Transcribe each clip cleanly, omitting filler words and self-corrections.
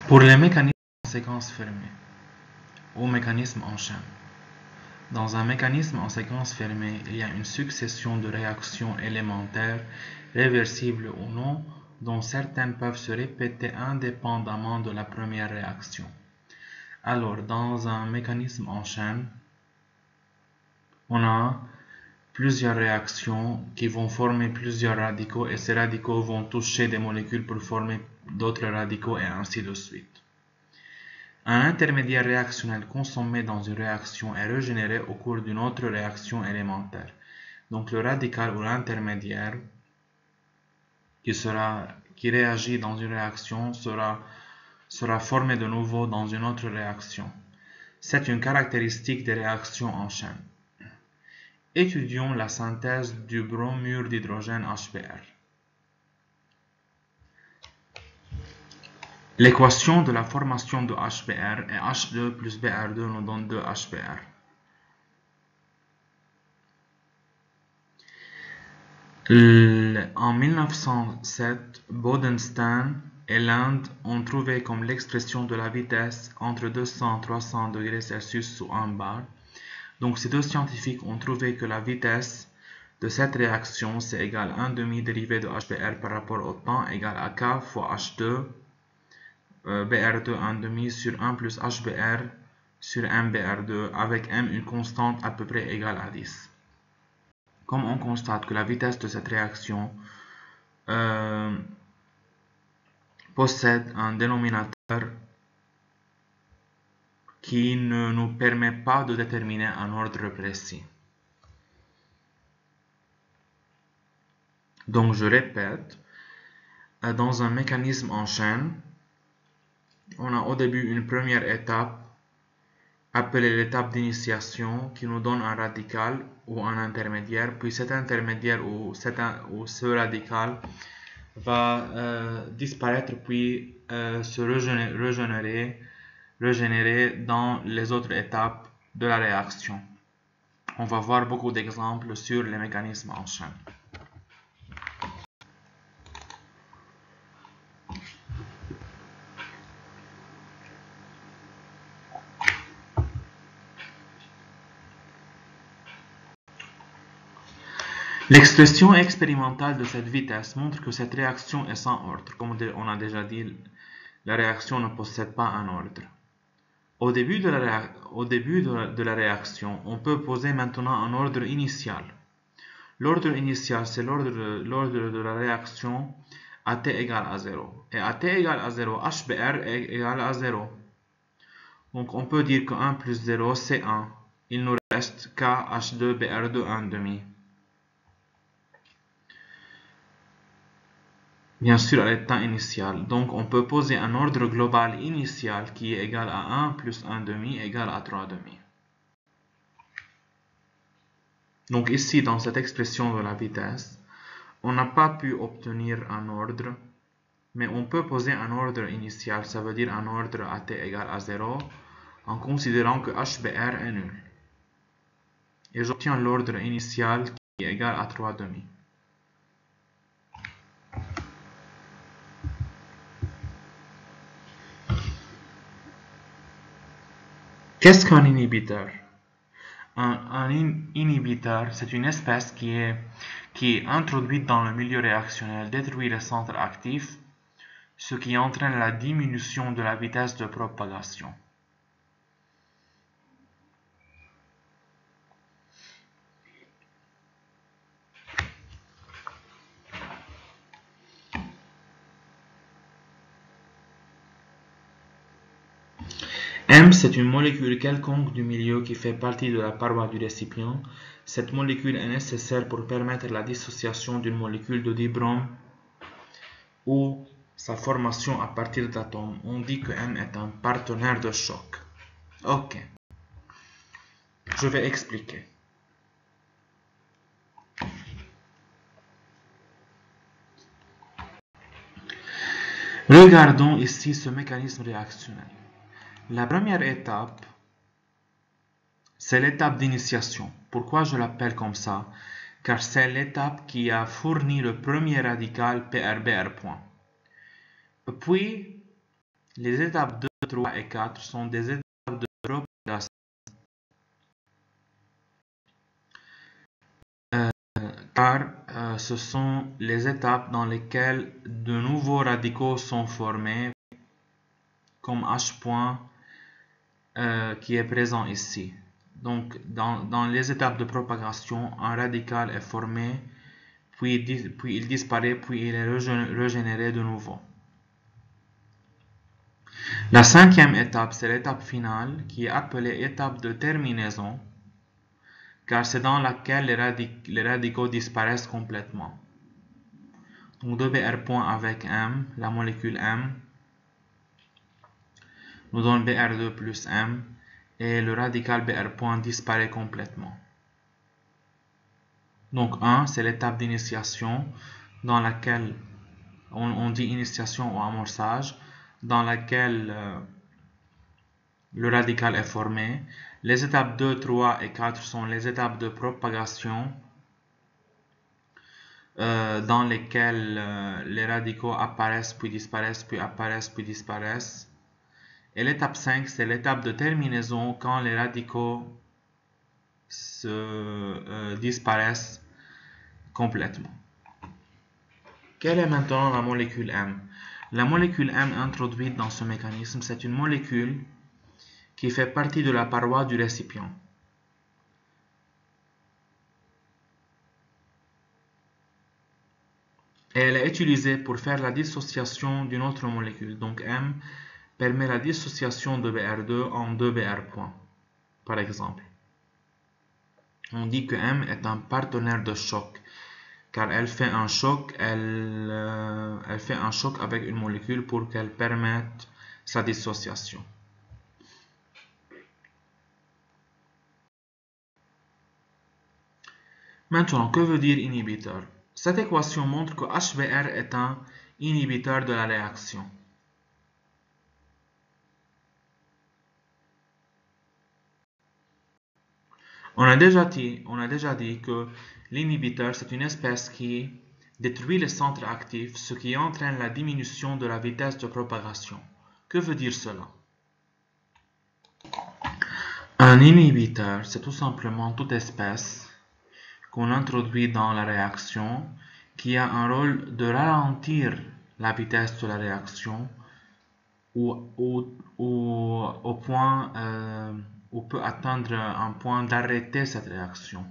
Pour les mécanismes en séquence fermée ou mécanismes en chaîne. Dans un mécanisme en séquence fermée, il y a une succession de réactions élémentaires, réversibles ou non, dont certaines peuvent se répéter indépendamment de la première réaction. Alors, dans un mécanisme en chaîne, on a plusieurs réactions qui vont former plusieurs radicaux et ces radicaux vont toucher des molécules pour former d'autres radicaux et ainsi de suite. Un intermédiaire réactionnel consommé dans une réaction est régénéré au cours d'une autre réaction élémentaire. Donc le radical ou l'intermédiaire qui réagit dans une réaction sera formé de nouveau dans une autre réaction. C'est une caractéristique des réactions en chaîne. Étudions la synthèse du bromure d'hydrogène HBr. L'équation de la formation de HBr est H2 plus Br2 nous donne 2 HBr. En 1907, Bodenstein et l'Inde ont trouvé comme l'expression de la vitesse entre 200 et 300 degrés Celsius sous 1 bar. Donc ces deux scientifiques ont trouvé que la vitesse de cette réaction c'est égal à 1 demi-dérivé de HBr par rapport au temps égal à K fois H2 Br2 1 demi sur 1 plus HBr sur M Br2 avec M une constante à peu près égale à 10. Comme on constate que la vitesse de cette réaction possède un dénominateur qui ne nous permet pas de déterminer un ordre précis. Donc je répète, dans un mécanisme en chaîne, on a au début une première étape appelée l'étape d'initiation qui nous donne un radical ou un intermédiaire, puis cet intermédiaire ou ce radical va disparaître puis se régénérer dans les autres étapes de la réaction. On va voir beaucoup d'exemples sur les mécanismes en chaîne. L'expression expérimentale de cette vitesse montre que cette réaction est sans ordre. Comme on a déjà dit, la réaction ne possède pas un ordre. Au début de la réaction, on peut poser maintenant un ordre initial. L'ordre initial, c'est l'ordre de la réaction à t égale à 0. Et à t égale à 0, HBr est égal à 0. Donc on peut dire que 1 plus 0, c'est 1. Il nous reste K, H2, Br2, 1 demi. Bien sûr, à l'état initial. Donc, on peut poser un ordre global initial qui est égal à 1 plus 1 demi égale à 3 demi. Donc, ici, dans cette expression de la vitesse, on n'a pas pu obtenir un ordre, mais on peut poser un ordre initial, ça veut dire un ordre à t égale à 0, en considérant que HBr est nul. Et j'obtiens l'ordre initial qui est égal à 3 demi. Qu'est-ce qu'un inhibiteur? Un inhibiteur, c'est une espèce qui est introduite dans le milieu réactionnel, détruit les centres actifs, ce qui entraîne la diminution de la vitesse de propagation. M, c'est une molécule quelconque du milieu qui fait partie de la paroi du récipient. Cette molécule est nécessaire pour permettre la dissociation d'une molécule de dibrome ou sa formation à partir d'atomes. On dit que M est un partenaire de choc. Ok. Je vais expliquer. Regardons ici ce mécanisme réactionnel. La première étape, c'est l'étape d'initiation. Pourquoi je l'appelle comme ça? Car c'est l'étape qui a fourni le premier radical PRBR'. Puis, Les étapes 2, 3 et 4 sont des étapes de propagation, car ce sont les étapes dans lesquelles de nouveaux radicaux sont formés, comme H point qui est présent ici. Donc, dans les étapes de propagation, un radical est formé, puis il disparaît, puis il est régénéré de nouveau. La cinquième étape, c'est l'étape finale, qui est appelée étape de terminaison, car c'est dans laquelle les radicaux disparaissent complètement. Donc 2Br point avec M, la molécule M, nous donne Br2 plus M, et le radical Br point disparaît complètement. Donc 1, c'est l'étape d'initiation, dans laquelle on dit initiation ou amorçage, dans laquelle le radical est formé. Les étapes 2, 3 et 4 sont les étapes de propagation, dans lesquelles les radicaux apparaissent puis disparaissent, puis apparaissent puis disparaissent. Et l'étape 5, c'est l'étape de terminaison, quand les radicaux disparaissent complètement. Quelle est maintenant la molécule M? La molécule M introduite dans ce mécanisme, c'est une molécule qui fait partie de la paroi du récipient. Et elle est utilisée pour faire la dissociation d'une autre molécule. Donc M permet la dissociation de Br2 en 2Br', par exemple. On dit que M est un partenaire de choc, car elle fait un choc, elle fait un choc avec une molécule pour qu'elle permette sa dissociation. Maintenant, que veut dire inhibiteur? Cette équation montre que HBr est un inhibiteur de la réaction. On a déjà dit que l'inhibiteur, c'est une espèce qui détruit les centres actifs, ce qui entraîne la diminution de la vitesse de propagation. Que veut dire cela? Un inhibiteur, c'est tout simplement toute espèce qu'on introduit dans la réaction qui a un rôle de ralentir la vitesse de la réaction au point où peut atteindre un point d'arrêter cette réaction.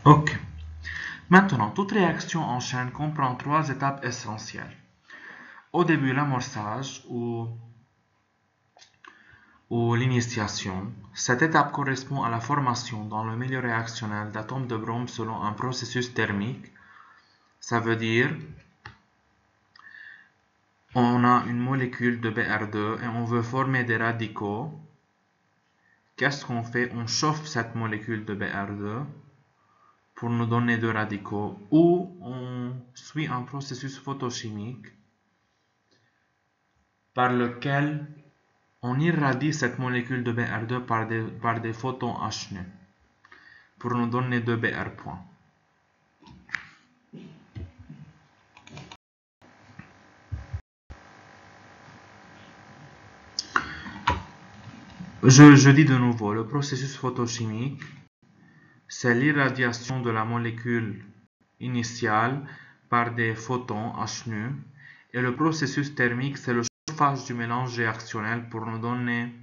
Ok. Maintenant, toute réaction en chaîne comprend 3 étapes essentielles. Au début, l'amorçage ou l'initiation. Cette étape correspond à la formation dans le milieu réactionnel d'atomes de brome selon un processus thermique. Ça veut dire on a une molécule de Br2 et on veut former des radicaux. Qu'est-ce qu'on fait? On chauffe cette molécule de Br2 pour nous donner 2 radicaux, ou on suit un processus photochimique par lequel on irradie cette molécule de Br2 par des photons H nu pour nous donner 2 Br points. Je dis de nouveau, le processus photochimique, c'est l'irradiation de la molécule initiale par des photons H nu, et le processus thermique, c'est le chauffage du mélange réactionnel pour nous donner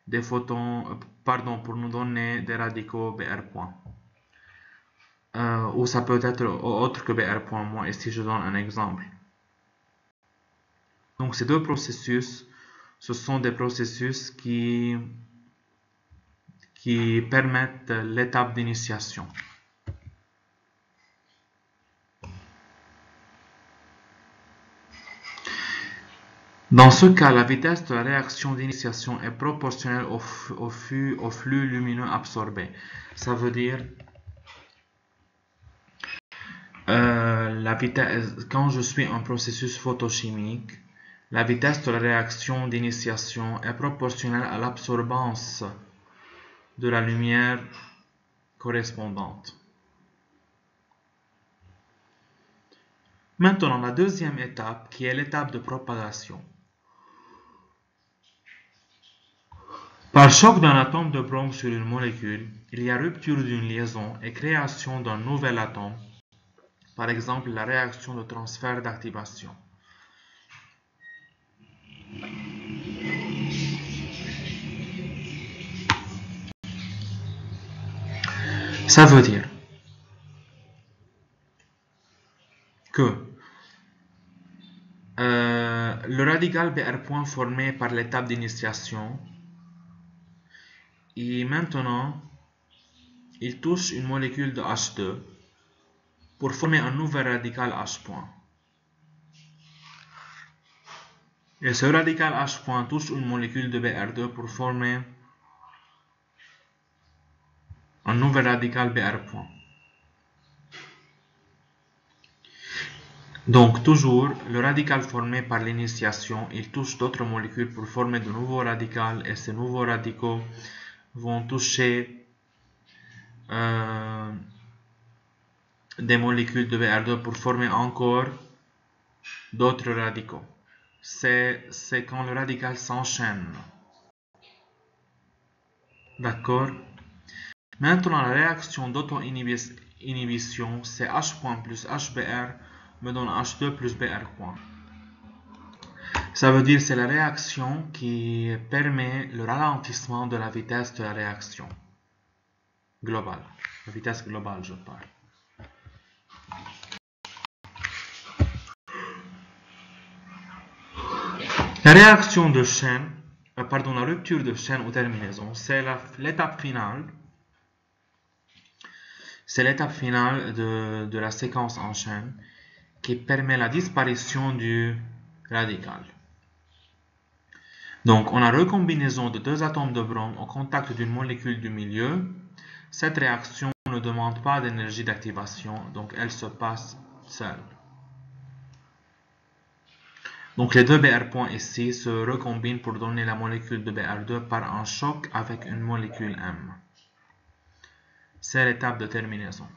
des photons, pour nous donner des radicaux Br point. Ou ça peut être autre que Br point. Moi ici je donne un exemple. Donc ces deux processus, ce sont des processus qui permettent l'étape d'initiation. Dans ce cas, la vitesse de la réaction d'initiation est proportionnelle au flux lumineux absorbé. Ça veut dire la vitesse, quand je suis un processus photochimique, la vitesse de la réaction d'initiation est proportionnelle à l'absorbance de la lumière correspondante. Maintenant, la deuxième étape, qui est l'étape de propagation. Par choc d'un atome de brome sur une molécule, il y a rupture d'une liaison et création d'un nouvel atome, par exemple la réaction de transfert d'activation. Ça veut dire que le radical Br' formé par l'étape d'initiation, et maintenant il touche une molécule de H2 pour former un nouvel radical H'. Et ce radical H' touche une molécule de Br2 pour former un nouvel radical Br'. Donc toujours, le radical formé par l'initiation, il touche d'autres molécules pour former de nouveaux radicaux et ces nouveaux radicaux vont toucher des molécules de Br2 pour former encore d'autres radicaux. C'est quand le radical s'enchaîne. D'accord? Maintenant, la réaction d'auto-inhibition, c'est H' plus HBr me donne H2 plus Br'. Ça veut dire que c'est la réaction qui permet le ralentissement de la vitesse de la réaction globale. La vitesse globale, je parle. La réaction de chaîne, la rupture de chaîne ou terminaison, c'est l'étape finale. C'est l'étape finale de la séquence en chaîne qui permet la disparition du radical. Donc, on a recombinaison de deux atomes de brome au contact d'une molécule du milieu. Cette réaction ne demande pas d'énergie d'activation, donc elle se passe seule. Donc, les deux Br' ici se recombinent pour donner la molécule de Br2 par un choc avec une molécule M. C'est l'étape de terminaison.